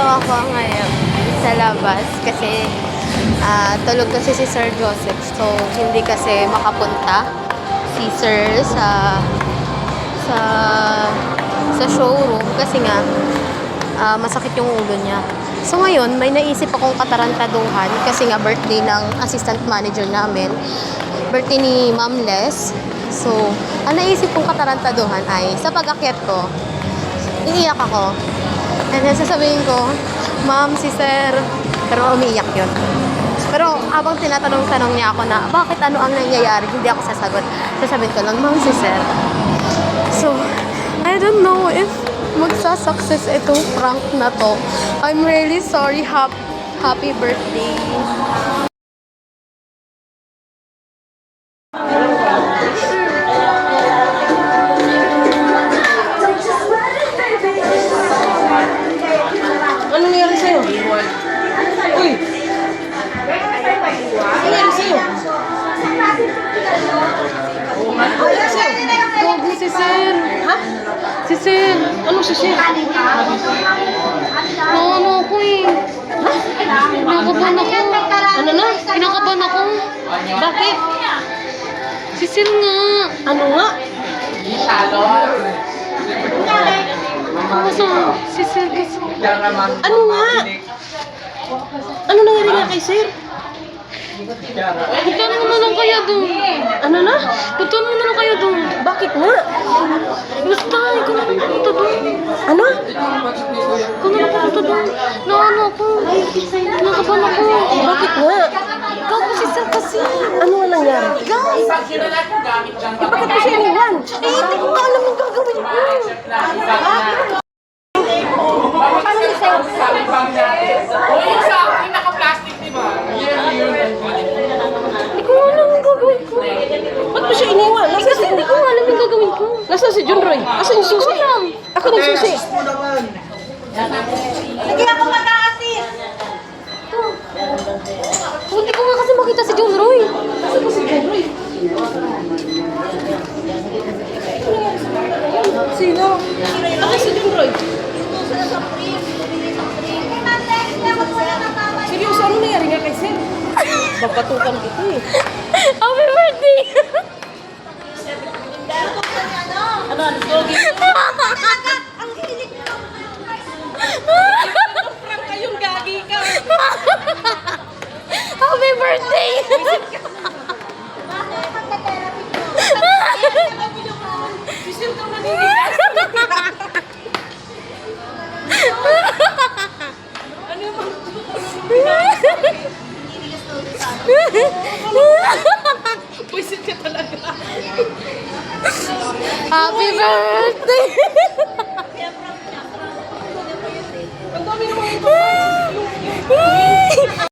ako ngayon sa labas kasi tulog kasi si Sir Joseph. So, hindi kasi makapunta si Sir sa showroom kasi nga masakit yung ulo niya. So, ngayon, may naisip akong katarantaduhan kasi nga birthday ng assistant manager namin. Birthday ni Ma'am Les. So, ang naisip kong katarantaduhan ay sa pag-akyat ko, iiyak ako. And then sasabihin ko, Ma'am, si Sir, pero umiiyak yun. Pero habang tinatanong-tanong niya ako na, bakit ano ang nangyayari, hindi ako sasagot. Sasabihin ko lang, Ma'am, si Sir. So, I don't know if magsa-success itong prank na to. I'm really sorry. Happy birthday. Ano nangyari sa'yo? Uy! Ano nangyari sa'yo? Gogo si Sir. Ha? Si Sir. Ano si Sir? Ano ako eh. Kinakabahan ako. Ano na? Kinakabahan ako. Bakit? Si Sir nga. Ano nga? Kamusta? Si Sir kasi. Ano nga? Ano nangyari nga kay Sir? Puntahan mo na lang kaya doon. Ano na? Puntahan mo na lang kaya doon. Bakit nga? Basta, ikaw na lang pumunta doon. Ano? Ikaw na lang pumunta doon. Naano ako. Kinakabahan ako. Bakit nga? Gago si Sir kasi. Ano nga nangyari? Guys! Bakit mo siya iniwan? Hindi ko alam yung gagawin ko. Ano si Sir? Hindi ko alam yung gagawin ko. Ba't mo siya iniwan? Kasi hindi ko alam yung gagawin ko. Nasaan si John Roy? Asan yung susi? Ako na yung susi. Hindi ako mag-a-assist. Hindi ko nga kasi makita si John Roy. Asan ba si John Roy? Sino? Asan si John Roy? Seryoso, ano nangyari nga kay Sir? Babatukan kita eh. Happy birthday! Ano? Gogi mo? Prank kayong gagi ka. Happy birthday! Si Sir ka maninigas. Ano yung Pwisit ka talaga. Happy birthday! Ang dami naman ito.